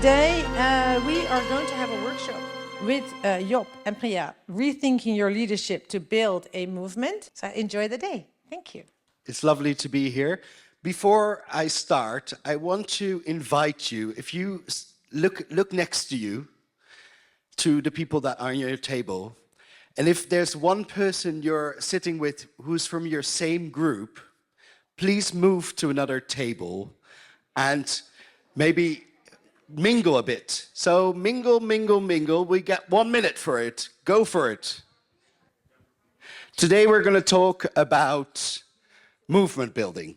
Today, we are going to have a workshop with Job and Priya, rethinking your leadership to build a movement. So enjoy the day. Thank you. It's lovely to be here. Before I start, I want to invite you, if you look next to you, to the people that are on your table, and if there's one person you're sitting with who's from your same group, please move to another table and maybe mingle a bit. So mingle, mingle, mingle. We got 1 minute for it. Go for it. Today we're going to talk about movement building.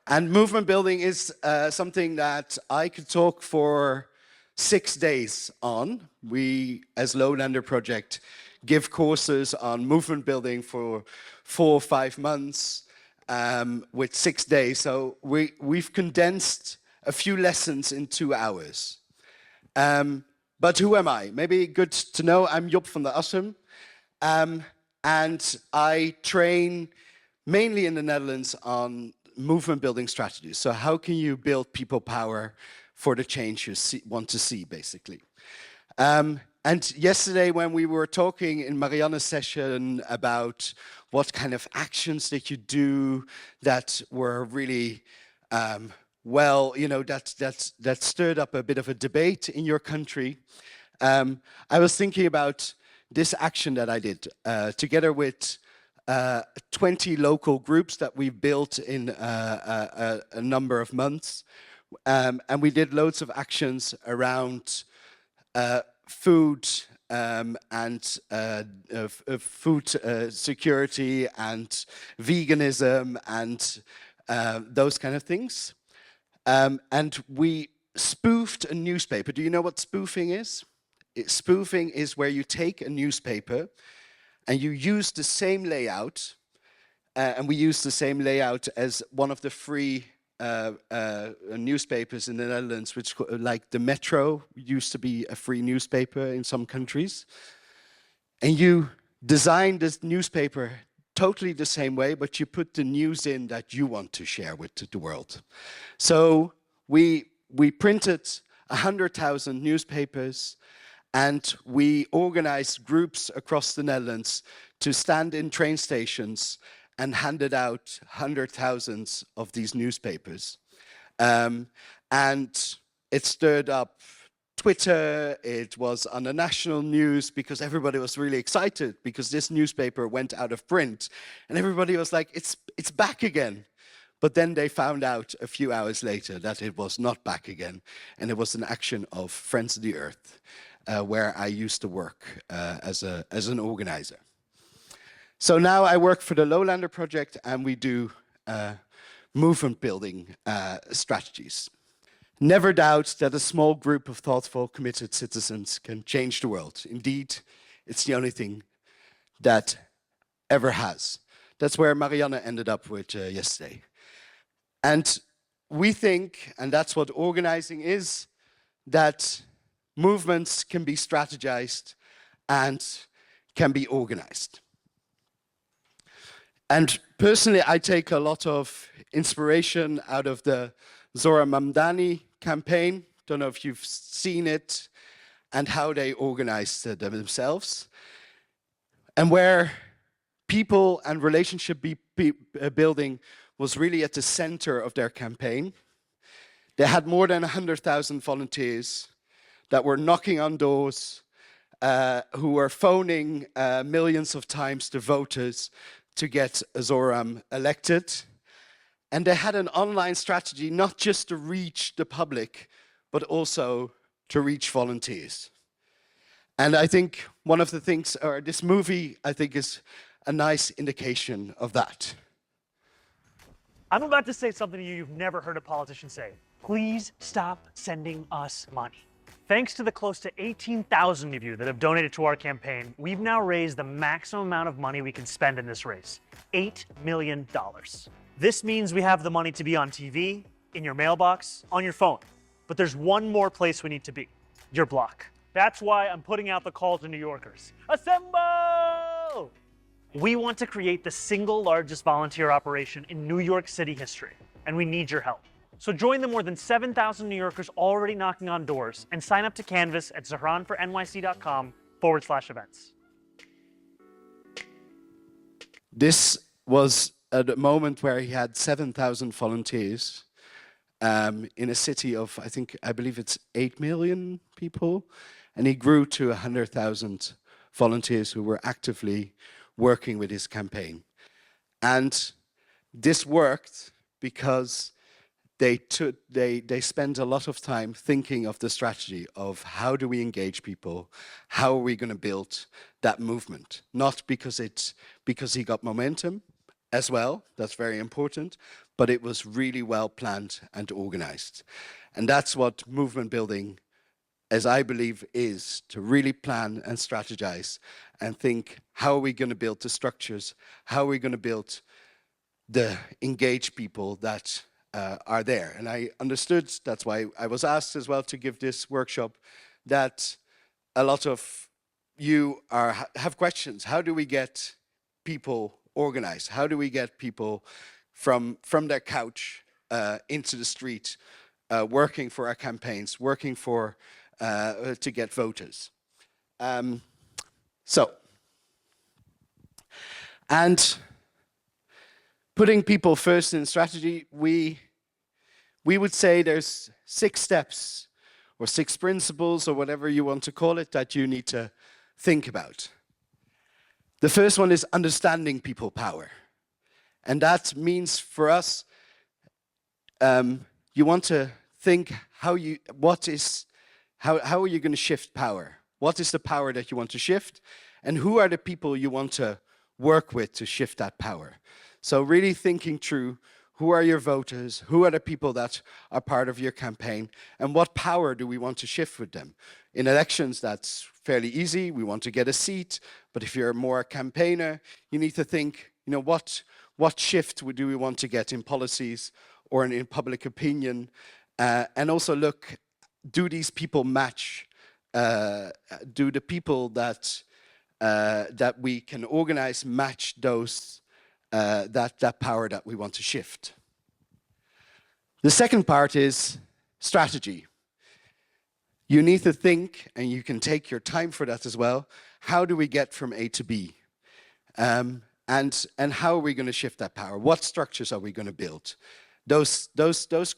And movement building is something that I could talk for 6 days on. We, as Lowlander Project, give courses on movement building for 4 or 5 months with 6 days. So we've condensed a few lessons in 2 hours. But who am I? Maybe good to know, I'm Job van der Assem. And I train mainly in the Netherlands on movement building strategies. So how can you build people power for the change you want to see, basically. And yesterday when we were talking in Marianne's session about what kind of actions that you do that were really, well, you know, that stirred up a bit of a debate in your country, I was thinking about this action that I did together with 20 local groups that we built in a number of months. And we did loads of actions around food and food security and veganism and those kind of things. And we spoofed a newspaper. Do you know what spoofing is? Spoofing is where you take a newspaper and you use the same layout, and we use the same layout as one of the free newspapers in the Netherlands, which, like the Metro, used to be a free newspaper in some countries. And you design this newspaper totally the same way, but you put the news in that you want to share with the world. So we printed 100,000 newspapers, and we organized groups across the Netherlands to stand in train stations and handed out 100,000 of these newspapers. And it stirred up Twitter, it was on the national news because everybody was really excited because this newspaper went out of print. And everybody was like, it's back again. But then they found out a few hours later that it was not back again. And it was an action of Friends of the Earth, where I used to work as an organizer. So now I work for the Lowlander Project, and we do movement building strategies. Never doubt that a small group of thoughtful, committed citizens can change the world. Indeed, it's the only thing that ever has. That's where Marianne ended up with yesterday. And we think, and that's what organizing is, that movements can be strategized and can be organized. And personally, I take a lot of inspiration out of the Zora Mamdani campaign. Don't know if you've seen it, and how they organized themselves. And where people and relationship building was really at the center of their campaign. They had more than 100,000 volunteers that were knocking on doors, who were phoning millions of times to voters to get Zoram elected. And they had an online strategy not just to reach the public, but also to reach volunteers. And I think one of the things, or this movie, I think is a nice indication of that. I'm about to say something to you you've never heard a politician say. Please stop sending us money. Thanks to the close to 18,000 of you that have donated to our campaign, we've now raised the maximum amount of money we can spend in this race, $8 million. This means we have the money to be on TV, in your mailbox, on your phone. But there's one more place we need to be, your block. That's why I'm putting out the call to New Yorkers. Assemble! We want to create the single largest volunteer operation in New York City history, and we need your help. So join the more than 7,000 New Yorkers already knocking on doors and sign up to Canvas at zahranfornyc.com/events. This was at a moment where he had 7,000 volunteers in a city of, I believe it's 8 million people. And he grew to 100,000 volunteers who were actively working with his campaign. And this worked because they spent a lot of time thinking of the strategy of how do we engage people, how are we going to build that movement? Not because he got momentum as well, that's very important, but it was really well planned and organized. And that's what movement building, as I believe, is to really plan and strategize and think, how are we going to build the structures? How are we going to build the engaged people that are there? And I understood, that's why I was asked as well to give this workshop, that a lot of you have questions. How do we get people organized? How do we get people from their couch into the street, working for our campaigns, working for to get voters? And putting people first in strategy, we would say there's 6 steps or 6 principles or whatever you want to call it that you need to think about. The first one is understanding people power. And that means for us, you want to think how are you going to shift power? What is the power that you want to shift? And who are the people you want to work with to shift that power? So really thinking through, who are your voters? Who are the people that are part of your campaign? And what power do we want to shift with them? In elections, that's fairly easy. We want to get a seat. But if you're more a campaigner, you need to think, what shift do we want to get in policies or in public opinion? And also look, do these people match? Do the people that we can organize match those that power that we want to shift? The second part is strategy. You need to think, and you can take your time for that as well, how do we get from A to B? And how are we going to shift that power? What structures are we going to build? Those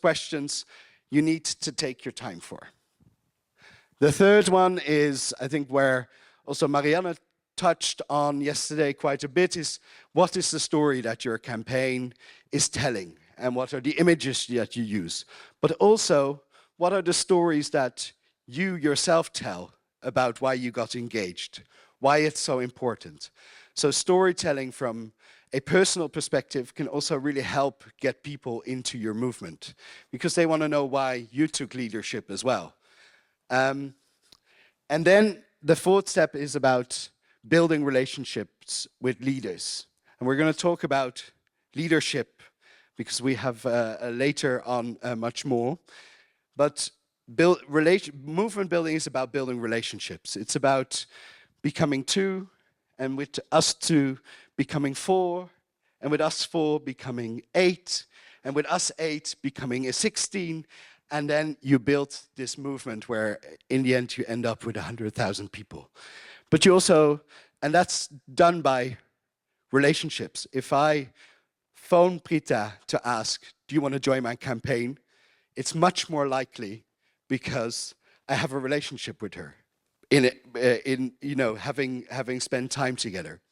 questions you need to take your time for. The third one is, I think, where also Marianne touched on yesterday quite a bit, is what is the story that your campaign is telling, and what are the images that you use? But also, what are the stories that you yourself tell about why you got engaged, why it's so important? So storytelling from a personal perspective can also really help get people into your movement, because they want to know why you took leadership as well. And then the fourth step is about building relationships with leaders. And we're going to talk about leadership because we have later on much more. But movement building is about building relationships. It's about becoming 2, and with us 2 becoming 4, and with us 4 becoming 8, and with us 8 becoming a 16, and then you build this movement where in the end you end up with 100,000 people. But you also, and that's done by relationships. If I phone Prita to ask, do you want to join my campaign? It's much more likely because I have a relationship with her having spent time together.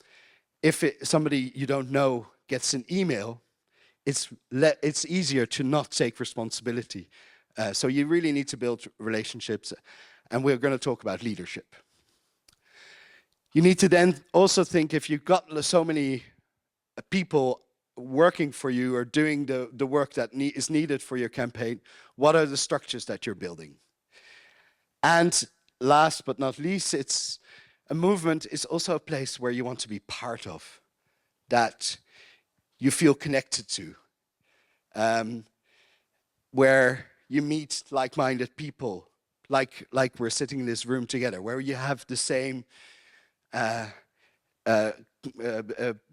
If somebody you don't know gets an email, it's easier to not take responsibility. So you really need to build relationships, and we're going to talk about leadership. You need to then also think, if you've got so many people working for you or doing the work that is needed for your campaign, what are the structures that you're building? And last but not least, it's a movement is also a place where you want to be part of, that you feel connected to, where you meet like-minded people, like we're sitting in this room together, where you have the same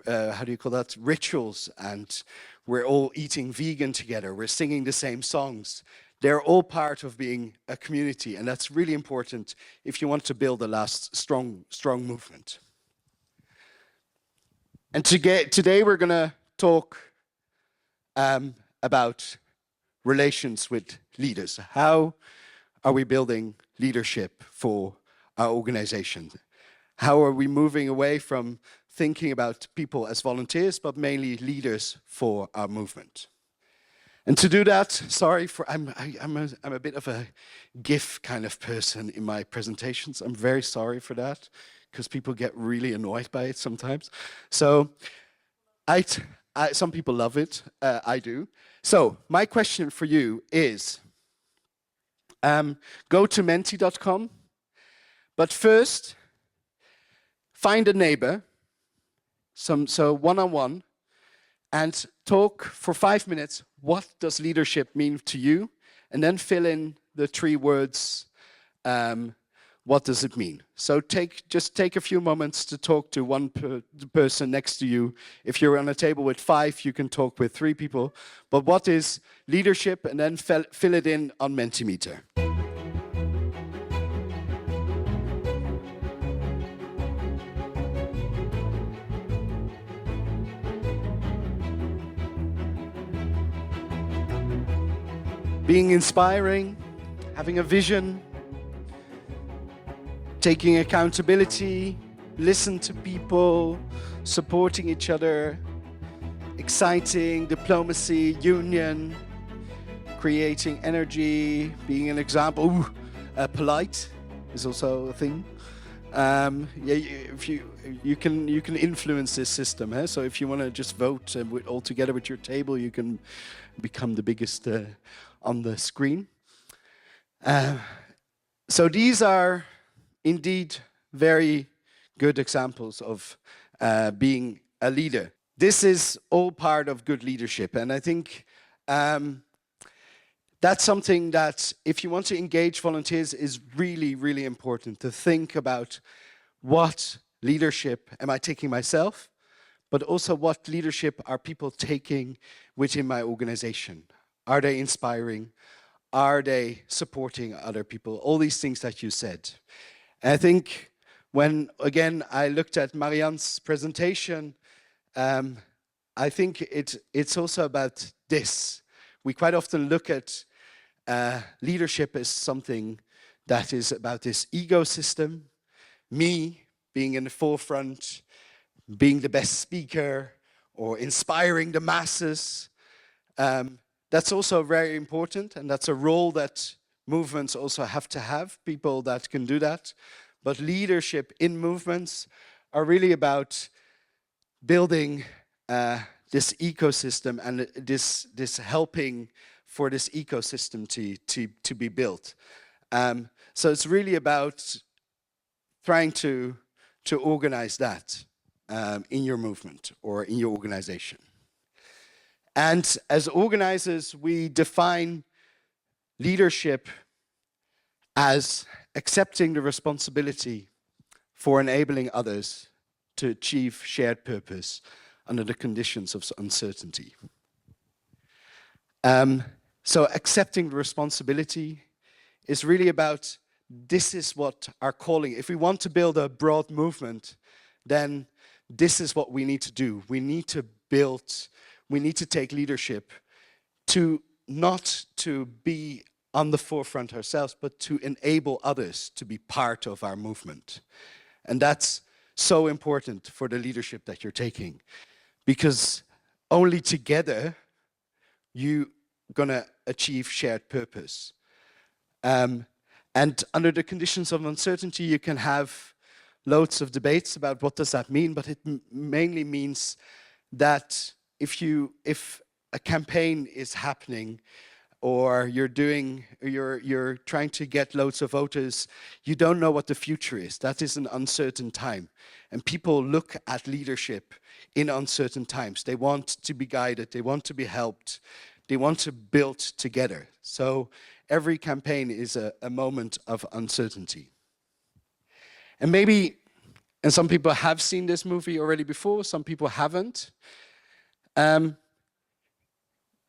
how do you call that, rituals, and we're all eating vegan together, we're singing the same songs. They're all part of being a community, and that's really important if you want to build a strong movement. And today we're going to talk about relations with leaders. How are we building leadership for our organization? How are we moving away from thinking about people as volunteers, but mainly leaders for our movement? And to do that, sorry for I'm a bit of a GIF kind of person in my presentations. I'm very sorry for that, because people get really annoyed by it sometimes. So some people love it. I do. So my question for you is, go to menti.com, but first find a neighbor, so one-on-one, and talk for 5 minutes. What does leadership mean to you? And then fill in the 3 words. What does it mean? So just take a few moments to talk to one person next to you. If you're on a table with 5, you can talk with 3 people. But what is leadership? And then fill it in on Mentimeter. Being inspiring, having a vision, taking accountability, listen to people, supporting each other, exciting, diplomacy, union, creating energy, being an example. Ooh, polite is also a thing. If you can influence this system. So if you want to just vote all together with your table, you can become the biggest on the screen. So these are indeed very good examples of being a leader. This is all part of good leadership, and I think that's something that, if you want to engage volunteers, is really, really important to think about. What leadership am I taking myself, but also what leadership are people taking within my organization? Are they inspiring? Are they supporting other people? All these things that you said. And I think when, again, I looked at Marianne's presentation, I think it's also about this. We quite often look at leadership as something that is about this ecosystem, me being in the forefront, being the best speaker, or inspiring the masses. That's also very important, and that's a role that movements also have to have, people that can do that. But leadership in movements are really about building this ecosystem and this helping for this ecosystem to be built. So it's really about trying to organize that in your movement or in your organization. And as organizers, we define leadership as accepting the responsibility for enabling others to achieve shared purpose under the conditions of uncertainty. So accepting the responsibility is really about, this is what our calling. If we want to build a broad movement, then this is what we need to do. We need to take leadership not to be on the forefront ourselves, but to enable others to be part of our movement. And that's so important for the leadership that you're taking, because only together you're gonna achieve shared purpose. And under the conditions of uncertainty, you can have loads of debates about what does that mean, but it mainly means that if a campaign is happening, or you're trying to get loads of voters, you don't know what the future is. That is an uncertain time. And people look at leadership in uncertain times. They want to be guided, they want to be helped, they want to build together. So every campaign is a moment of uncertainty. And maybe And some people have seen this movie already before, some people haven't.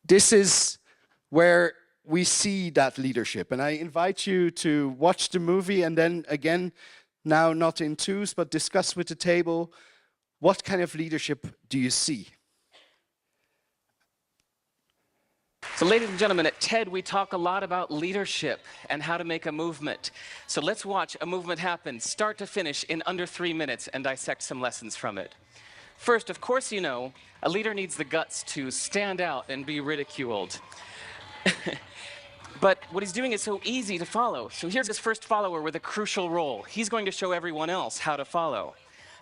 This is where we see that leadership. And I invite you to watch the movie and then again, now not in twos, but discuss with the table, what kind of leadership do you see? So ladies and gentlemen, at TED we talk a lot about leadership and how to make a movement. So let's watch a movement happen, start to finish, in under 3 minutes and dissect some lessons from it. First, of course you know, a leader needs the guts to stand out and be ridiculed. But what he's doing is so easy to follow. So here's his first follower with a crucial role. He's going to show everyone else how to follow.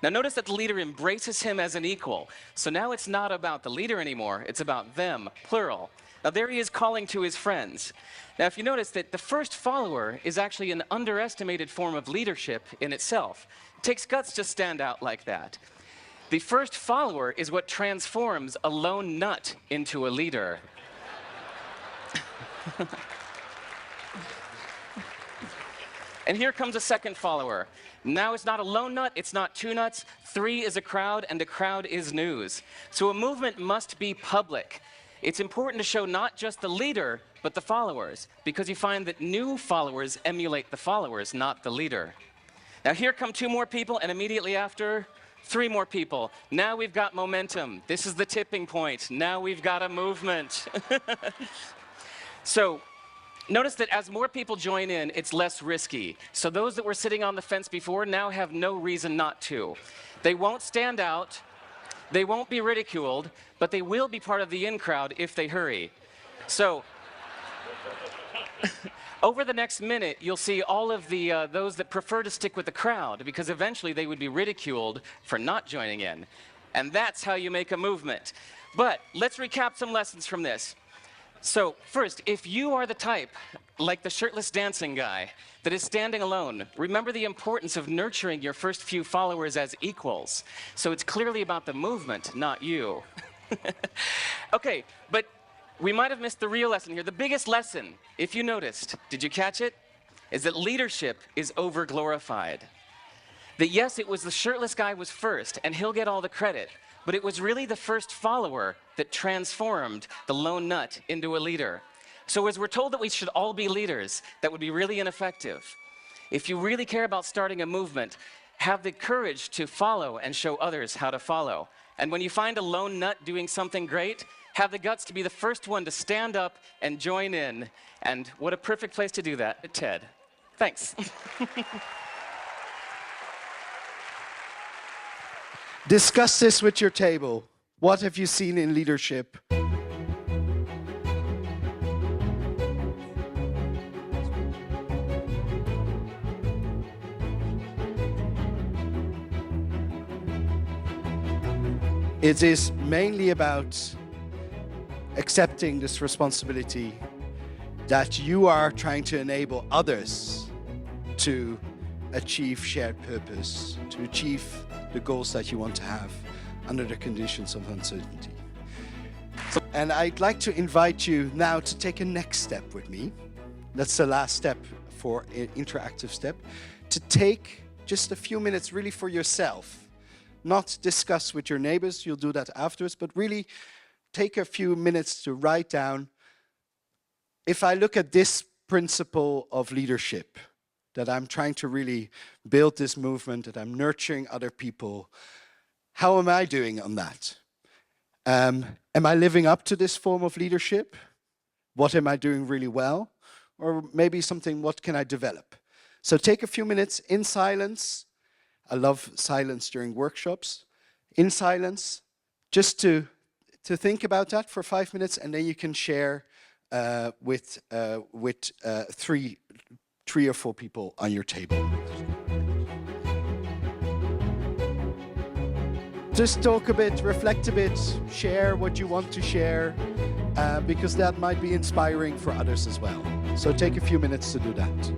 Now notice that the leader embraces him as an equal. So now it's not about the leader anymore, it's about them, plural. Now there he is calling to his friends. Now if you notice that the first follower is actually an underestimated form of leadership in itself. It takes guts to stand out like that. The first follower is what transforms a lone nut into a leader. And here comes a second follower. Now it's not a lone nut, it's not two nuts, 3 is a crowd, and a crowd is news. So a movement must be public. It's important to show not just the leader, but the followers, because you find that new followers emulate the followers, not the leader. Now here come 2 more people, and immediately after, 3 more people. Now we've got momentum. This is the tipping point. Now we've got a movement. So notice that as more people join in, it's less risky. So those that were sitting on the fence before now have no reason not to. They won't stand out, they won't be ridiculed, but they will be part of the in crowd if they hurry. So over the next minute, you'll see all of the those that prefer to stick with the crowd, because eventually they would be ridiculed for not joining in. And that's how you make a movement. But let's recap some lessons from this. So first, if you are the type, like the shirtless dancing guy, that is standing alone, remember the importance of nurturing your first few followers as equals. So it's clearly about the movement, not you. Okay, but we might have missed the real lesson here. The biggest lesson, if you noticed, did you catch it? Is that leadership is over-glorified. That yes, it was the shirtless guy was first, and he'll get all the credit. But it was really the first follower that transformed the lone nut into a leader. So as we're told that we should all be leaders, that would be really ineffective. If you really care about starting a movement, have the courage to follow and show others how to follow. And when you find a lone nut doing something great, have the guts to be the first one to stand up and join in. And what a perfect place to do that at TED. Thanks. Discuss this with your table. What have you seen in leadership? It is mainly about accepting this responsibility that you are trying to enable others to achieve shared purpose, to achieve the goals that you want to have under the conditions of uncertainty. And I'd like to invite you now to take a next step with me. That's the last step for an interactive step. To take just a few minutes really for yourself. Not discuss with your neighbors, you'll do that afterwards, but really take a few minutes to write down, if I look at this principle of leadership, that I'm trying to really build this movement, that I'm nurturing other people, how am I doing on that? Am I living up to this form of leadership? What am I doing really well? Or maybe something, what can I develop? So take a few minutes in silence. I love silence during workshops. In silence, just to think about that for 5 minutes, and then you can share with three or four people on your table. Just talk a bit, reflect a bit, share what you want to share, because that might be inspiring for others as well. So take a few minutes to do that.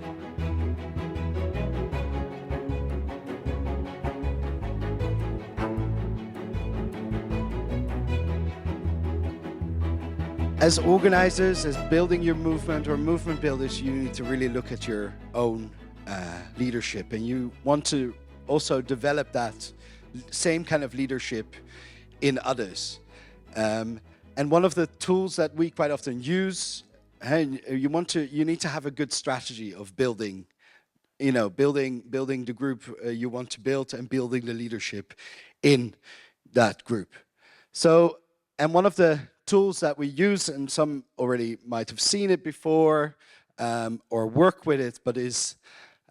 As organizers, as building your movement or movement builders, you need to really look at your own leadership, and you want to also develop that same kind of leadership in others. And one of the tools that we quite often use, you need to have a good strategy of building the group you want to build and building the leadership in that group. So, and one of the tools that we use, and some already might have seen it before or work with it, but is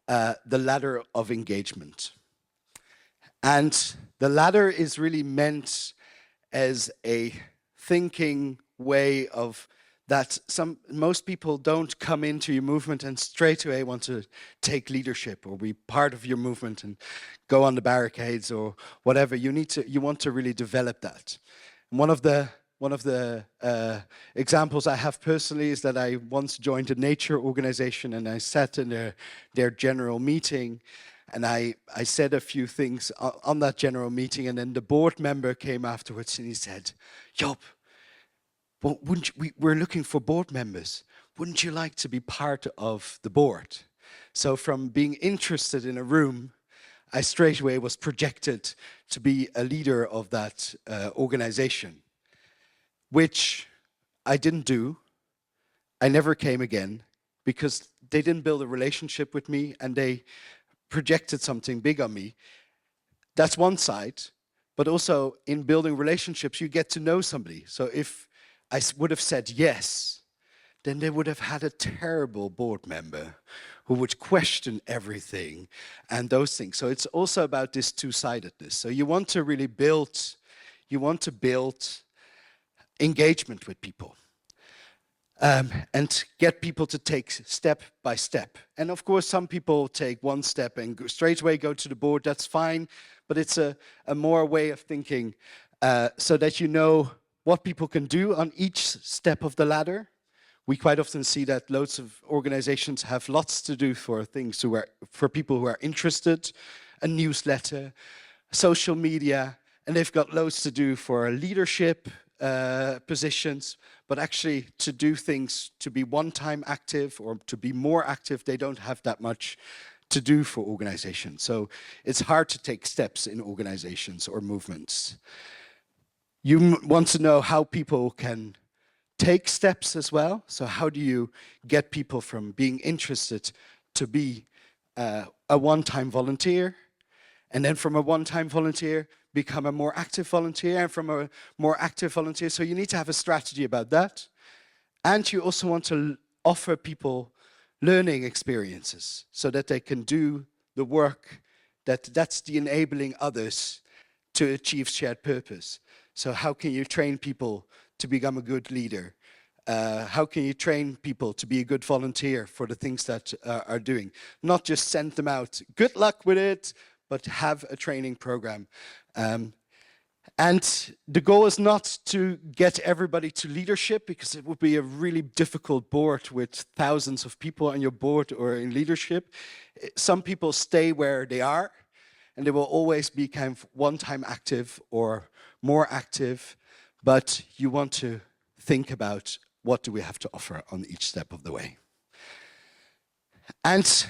the ladder of engagement. And the ladder is really meant as a thinking way of that most people don't come into your movement and straight away want to take leadership or be part of your movement and go on the barricades or whatever. You want to really develop that. And one of the examples I have personally is that I once joined a nature organization, and I sat in their general meeting, and I said a few things on that general meeting, and then the board member came afterwards and he said, "Job, well, we're looking for board members. Wouldn't you like to be part of the board?" So from being interested in a room, I straight away was projected to be a leader of that organization, which I didn't do. I never came again because they didn't build a relationship with me and they projected something big on me. That's one side, but also in building relationships, you get to know somebody. So if I would have said yes, then they would have had a terrible board member who would question everything and those things. So it's also about this two-sidedness. So you want to really build engagement with people and get people to take step by step. And of course, some people take one step and straight away go to the board. That's fine, but it's a more way of thinking so that you know what people can do on each step of the ladder. We quite often see that loads of organizations have lots to do for for people who are interested, a newsletter, social media, and they've got loads to do for leadership positions, but actually to do things, to be one-time active or to be more active, they don't have that much to do for organizations. So it's hard to take steps in organizations or movements. You want to know how people can take steps as well. So how do you get people from being interested to be a one-time volunteer, and then from a one-time volunteer become a more active volunteer, and from a more active volunteer. So you need to have a strategy about that. And you also want to offer people learning experiences so that they can do the work that's the enabling others to achieve shared purpose. So how can you train people to become a good leader? How can you train people to be a good volunteer for the things that are doing? Not just send them out, good luck with it, but have a training program. And the goal is not to get everybody to leadership, because it would be a really difficult board with thousands of people on your board or in leadership. Some people stay where they are, and they will always be kind of one-time active or more active, but you want to think about what do we have to offer on each step of the way. And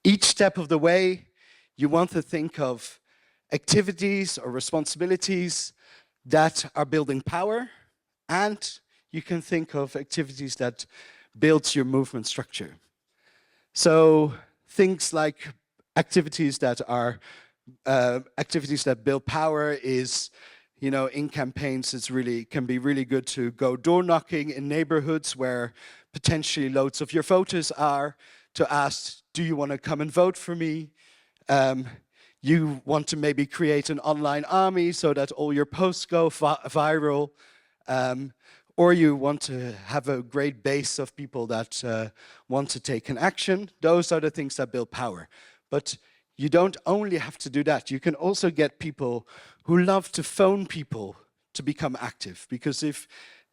each step of the way, you want to think of activities or responsibilities that are building power, and you can think of activities that build your movement structure. So things like activities that build power is, in campaigns, can be really good to go door knocking in neighborhoods where potentially loads of your voters are, to ask, do you want to come and vote for me? You want to maybe create an online army so that all your posts go viral, or you want to have a great base of people that want to take an action. Those are the things that build power. But you don't only have to do that. You can also get people who love to phone people to become active. Because if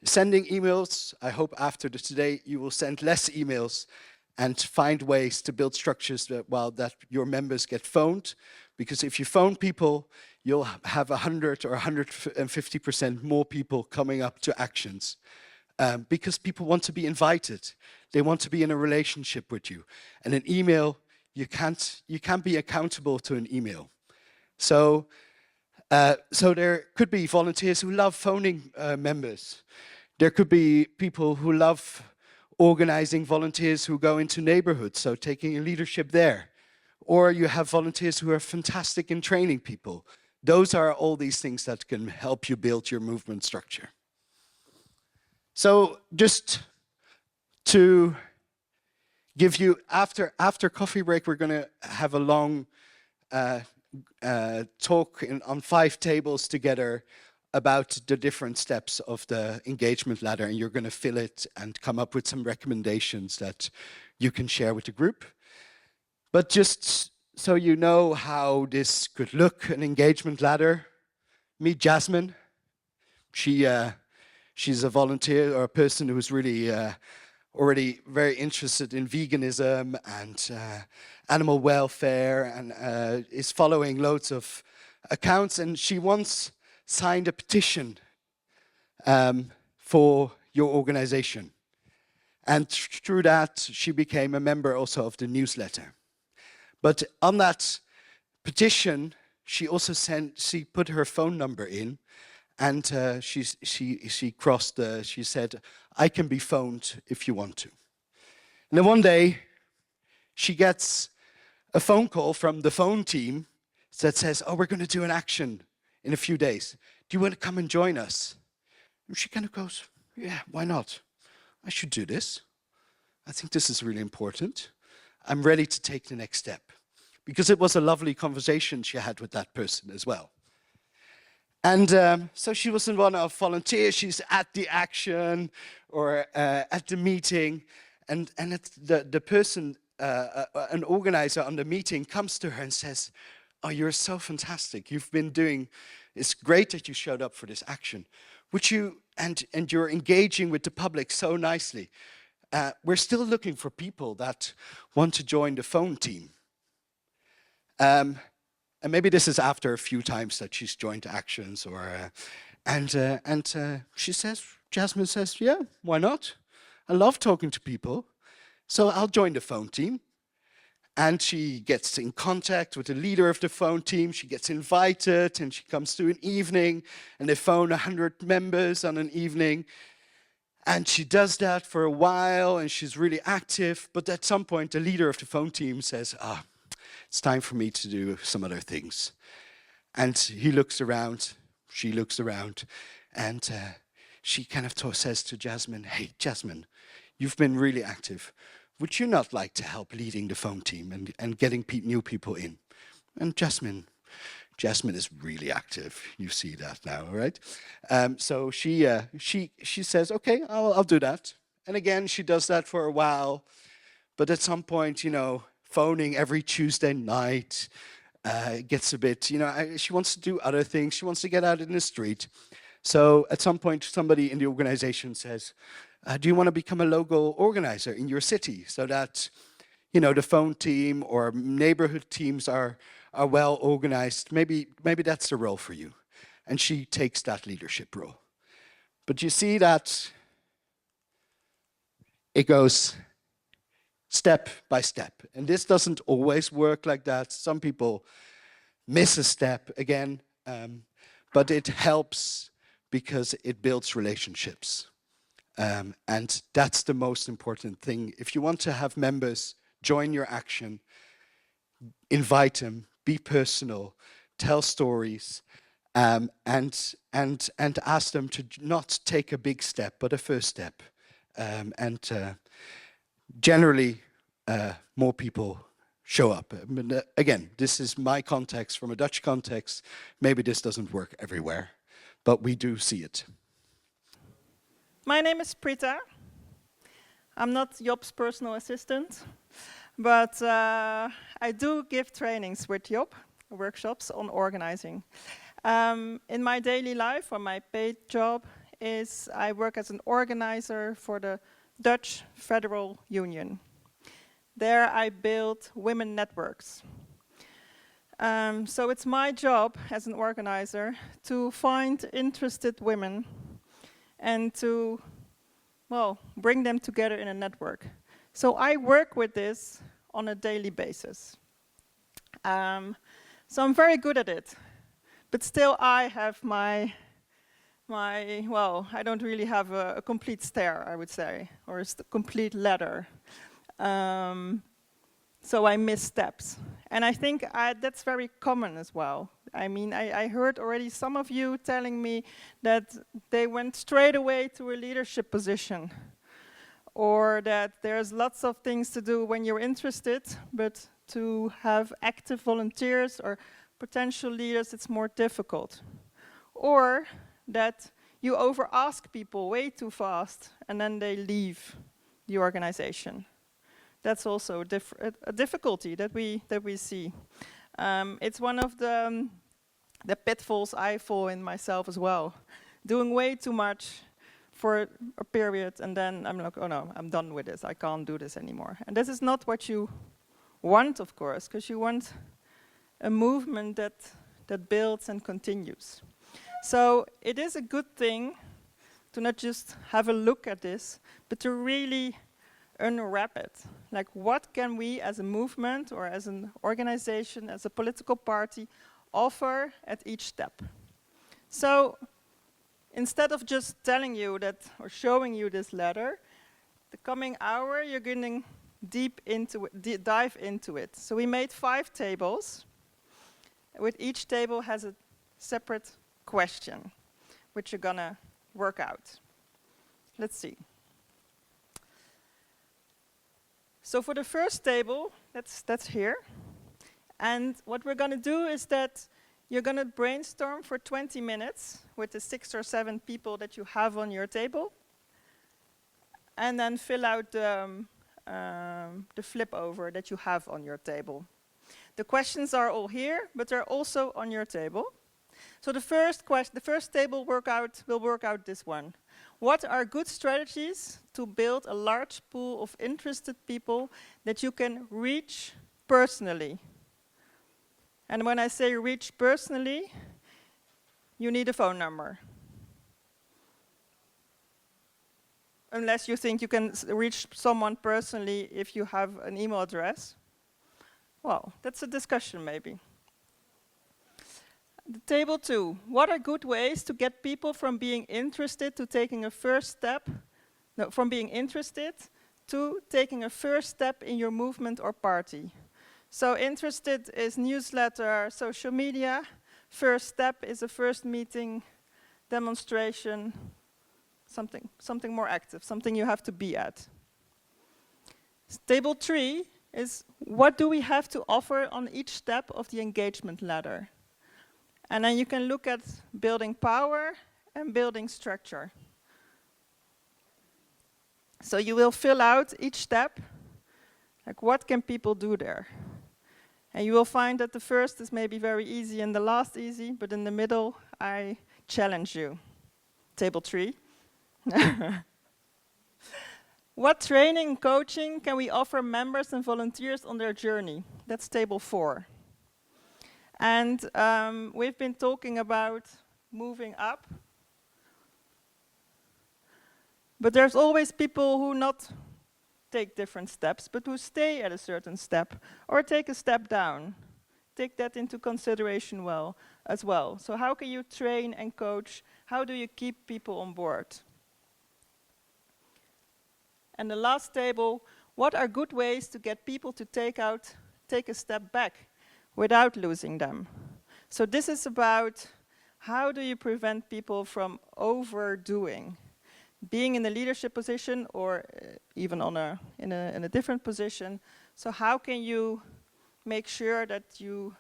sending emails, I hope after today you will send less emails and find ways to build structures that your members get phoned. Because if you phone people, you'll have 100 or 150% more people coming up to actions. Because people want to be invited. They want to be in a relationship with you. And an email, you can't be accountable to an email. So, so there could be volunteers who love phoning members. There could be people who love organizing volunteers who go into neighborhoods, so taking a leadership there. Or you have volunteers who are fantastic in training people. Those are all these things that can help you build your movement structure. So just to give you, after coffee break, we're going to have a long talk on 5 tables together about the different steps of the engagement ladder, and you're going to fill it and come up with some recommendations that you can share with the group. But just so you know how this could look, an engagement ladder, meet Jasmine. She's a volunteer or a person who's really already very interested in veganism and animal welfare, and is following loads of accounts, and she once signed a petition for your organization. And through that, she became a member also of the newsletter. But on that petition, she also she put her phone number in, and she said, I can be phoned if you want to. And then one day, she gets a phone call from the phone team that says, oh, we're going to do an action in a few days. Do you want to come and join us? And she kind of goes, yeah, why not? I should do this. I think this is really important. I'm ready to take the next step. Because it was a lovely conversation she had with that person as well. And so she wasn't one of volunteers, she's at the action or at the meeting. And the person, an organizer on the meeting, comes to her and says, oh, you're so fantastic. You've been doing, it's great that you showed up for this action. Would you, and you're engaging with the public so nicely. We're still looking for people that want to join the phone team. And maybe this is after a few times that she's joined actions, or she says, Jasmine says, yeah, why not? I love talking to people, so I'll join the phone team. And she gets in contact with the leader of the phone team. She gets invited, and she comes to an evening, and they phone 100 members on an evening. And she does that for a while, and she's really active. But at some point, the leader of the phone team says, it's time for me to do some other things. And he looks around, she looks around, and she kind of says to Jasmine, hey, Jasmine, you've been really active. Would you not like to help leading the phone team and getting new people in? And Jasmine is really active. You see that now, right? So she says, okay, I'll do that. And again, she does that for a while. But at some point, phoning every Tuesday night gets a bit, she wants to do other things. She wants to get out in the street. So at some point, somebody in the organization says, do you want to become a local organizer in your city so that, the phone team or neighborhood teams are well organized? Maybe that's the role for you. And she takes that leadership role. But you see that it goes step by step. And this doesn't always work like that. Some people miss a step again, but it helps because it builds relationships. And that's the most important thing. If you want to have members join your action, invite them, be personal, tell stories, and ask them to not take a big step, but a first step. Generally, more people show up. Again, this is my context from a Dutch context. Maybe this doesn't work everywhere, but we do see it. My name is Prita. I'm not Job's personal assistant, but I do give trainings with Job, workshops on organizing. In my daily life, or my paid job, is I work as an organizer for the Dutch Federal Union. There I build women networks. So it's my job as an organizer to find interested women and to, bring them together in a network. So I work with this on a daily basis. So I'm very good at it. But still I have well, I don't really have a complete stair, I would say, or a complete ladder. So I miss steps. And I think that's very common as well. I mean, I heard already some of you telling me that they went straight away to a leadership position, or that there's lots of things to do when you're interested, but to have active volunteers or potential leaders, it's more difficult. Or that you over-ask people way too fast, and then they leave the organization. That's also a difficulty that we see. It's one of the pitfalls I fall in myself as well. Doing way too much for a period, and then I'm like, oh no, I'm done with this. I can't do this anymore. And this is not what you want, of course, because you want a movement that builds and continues. So it is a good thing to not just have a look at this, but to really unwrap it. Like, what can we as a movement or as an organization, as a political party, offer at each step? So instead of just telling you that or showing you this ladder, the coming hour you're going to dive into it. So we made 5 tables. With each table has a separate question, which you're gonna work out. Let's see. So for the first table, that's here. And what we're gonna do is that you're gonna brainstorm for 20 minutes with the 6 or 7 people that you have on your table, and then fill out the flip over that you have on your table. The questions are all here, but they're also on your table. So the first table will work out this one. What are good strategies to build a large pool of interested people that you can reach personally? And when I say reach personally, you need a phone number. Unless you think you can reach someone personally if you have an email address. Well, that's a discussion maybe. The table 2. What are good ways to get people from being interested to taking a first step, from being interested to taking a first step in your movement or party? So interested is newsletter, social media. First step is a first meeting, demonstration, something more active, something you have to be at. Table 3 is what do we have to offer on each step of the engagement ladder? And then you can look at building power and building structure. So you will fill out each step, like what can people do there? And you will find that the first is maybe very easy and the last easy, but in the middle, I challenge you. Table 3. What training and coaching can we offer members and volunteers on their journey? That's table 4. And we've been talking about moving up. But there's always people who not take different steps, but who stay at a certain step or take a step down. Take that into consideration as well. So how can you train and coach? How do you keep people on board? And the last table, what are good ways to get people to take a step back without losing them? So this is about how do you prevent people from overdoing, being in a leadership position or even in a different position. So how can you make sure that you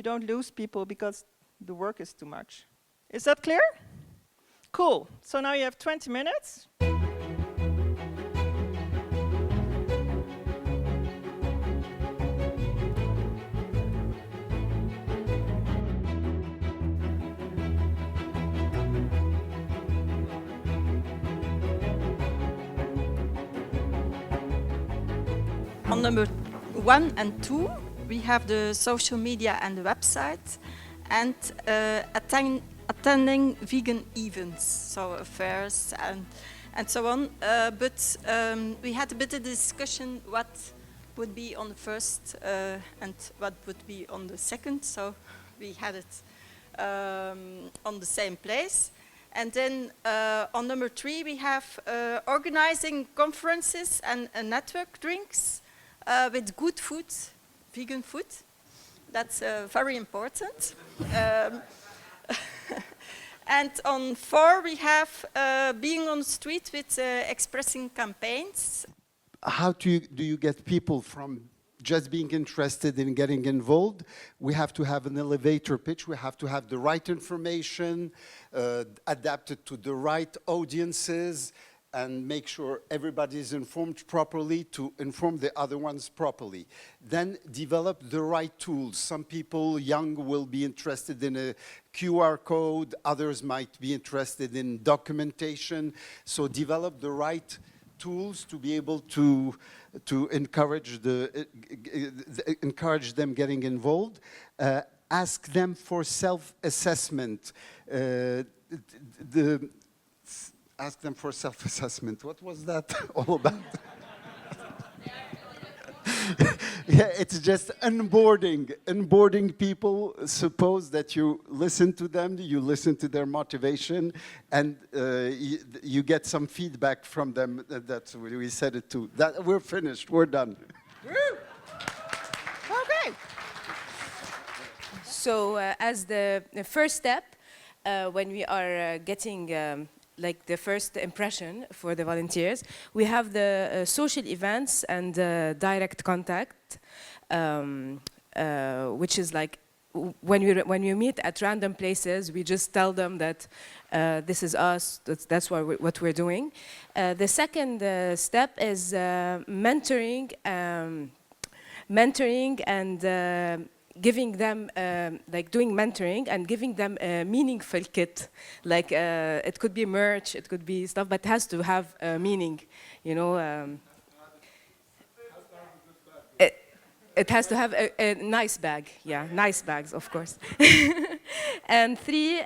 don't lose people because the work is too much? Is that clear? Cool. So now you have 20 minutes. On number 1 and 2, we have the social media and the website, and attending vegan events, so affairs and so on. But we had a bit of discussion would be on the first and what would be on the second. So we had it on the same place. And then on number 3, we have organizing conferences and network drinks with good food, vegan food. That's very important. And on 4, we have being on the street with expressing campaigns. How do you get people from just being interested in getting involved? We have to have an elevator pitch. We have to have the right information adapted to the right audiences and make sure everybody is informed properly to inform the other ones properly. Then develop the right tools. Some people, young, will be interested in a QR code. Others might be interested in documentation. So develop the right tools to be able to encourage them getting involved. Ask them for self-assessment. Ask them for self-assessment. What was that all about? Yeah, it's just onboarding people. Suppose that you listen to them, you listen to their motivation, and you get some feedback from them. That's what we said it too. That we're finished. We're done. Okay. So as the first step, when we are getting like the first impression for the volunteers, we have the social events and direct contact, which is like when you meet at random places, we just tell them that this is us, that's what we're doing. The second step is mentoring and giving them, like doing mentoring and giving them a meaningful kit. Like it could be merch, it could be stuff, but it has to have meaning, you know. It has to have a nice bag, yeah, nice bags, of course. And 3,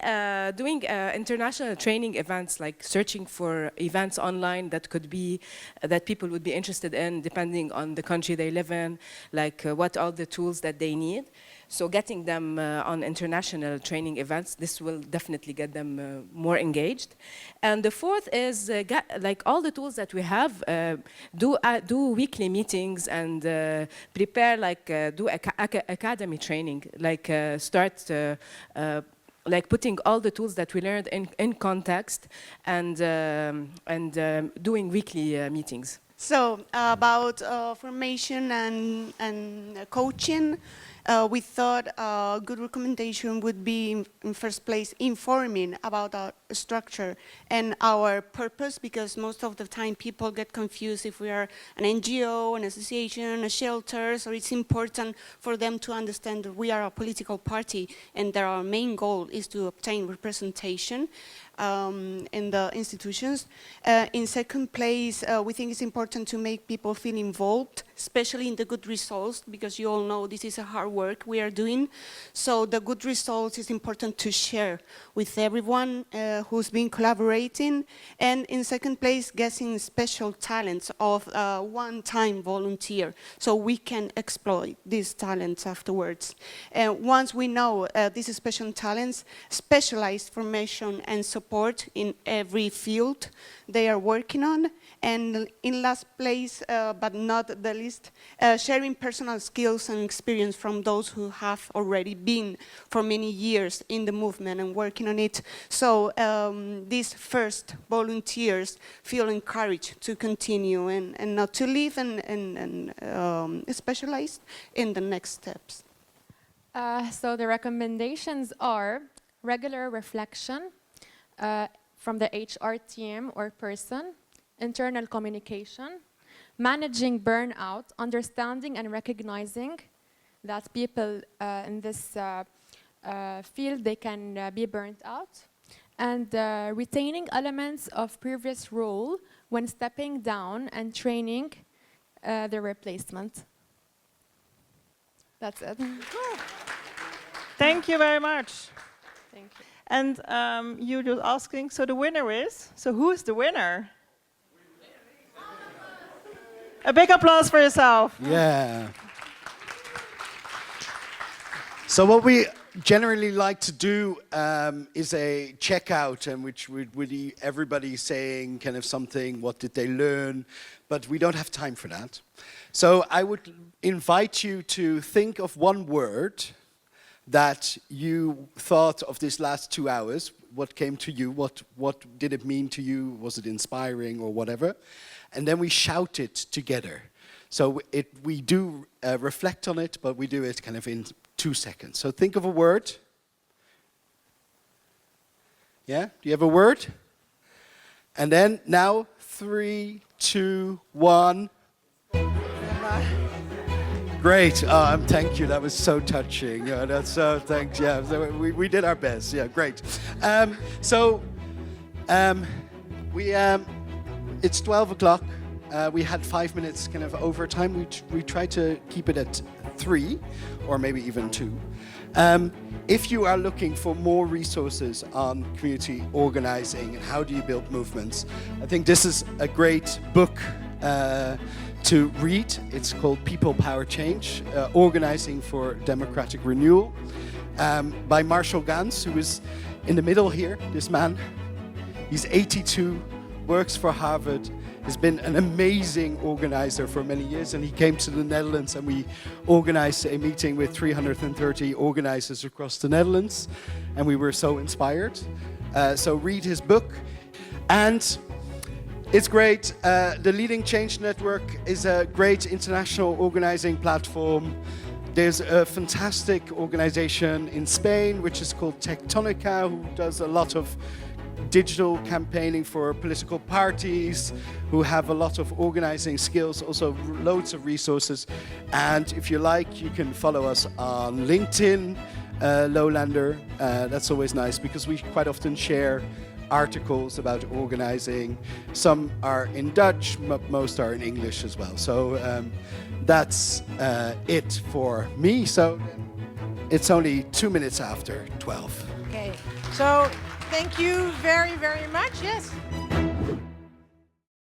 doing international training events, like searching for events online that could be, that people would be interested in, depending on the country they live in, like what are the tools that they need. So getting them on international training events, this will definitely get them more engaged. And the 4th is, like all the tools that we have, do weekly meetings and prepare, like do academy training, like start like putting all the tools that we learned in context and doing weekly meetings. So about formation and coaching, we thought a good recommendation would be, in first place, informing about our structure and our purpose, because most of the time people get confused if we are an NGO, an association, a shelter, so it's important for them to understand that we are a political party and that our main goal is to obtain representation in the institutions. In second place, we think it's important to make people feel involved, especially in the good results, because you all know this is a hard work we are doing. So the good results is important to share with everyone who's been collaborating. And in second place, getting special talents of one-time volunteer, so we can exploit these talents afterwards. Once we know these special talents, specialized formation and support in every field they are working on. And in last place, but not the least, sharing personal skills and experience from those who have already been for many years in the movement and working on it. So these first volunteers feel encouraged to continue and not to leave and specialize in the next steps. So the recommendations are regular reflection from the HR team or person, internal communication, managing burnout, understanding and recognizing that people in this field, they can be burnt out, and retaining elements of previous role when stepping down and training the replacement. That's it. Thank you very much. Thank you. And you were asking, so the winner is? So who is the winner? A big applause for yourself. Yeah. So what we generally like to do is a checkout, and which would everybody saying kind of something, what did they learn, but we don't have time for that. So I would invite you to think of one word that you thought of this last 2 hours. What came to you? What did it mean to you? Was it inspiring or whatever? And then we shout it together. So we do reflect on it, but we do it kind of in 2 seconds. So think of a word. Yeah? Do you have a word? And then now 3, 2, 1. Great. Thank you. That was so touching. Yeah, that's so thanks. Yeah, so we did our best. Yeah, great. It's 12 o'clock. We had 5 minutes kind of overtime. We try to keep it at 3 or maybe even 2. If you are looking for more resources on community organizing and how do you build movements, I think this is a great book to read. It's called People, Power, Change, Organizing for Democratic Renewal, by Marshall Gans, who is in the middle here, this man. He's 82, works for Harvard, has been an amazing organizer for many years, and he came to the Netherlands and we organized a meeting with 330 organizers across the Netherlands, and we were so inspired. So read his book, and it's great. The Leading Change Network is a great international organizing platform. There's a fantastic organization in Spain, which is called Tectonica, who does a lot of digital campaigning for political parties, who have a lot of organizing skills, also loads of resources. And if you like, you can follow us on LinkedIn, Lowlander. That's always nice because we quite often share articles about organizing. Some are in Dutch, but most are in English as well. So that's it for me. So it's only 2 minutes after 12. Okay, so thank you very, very much. Yes.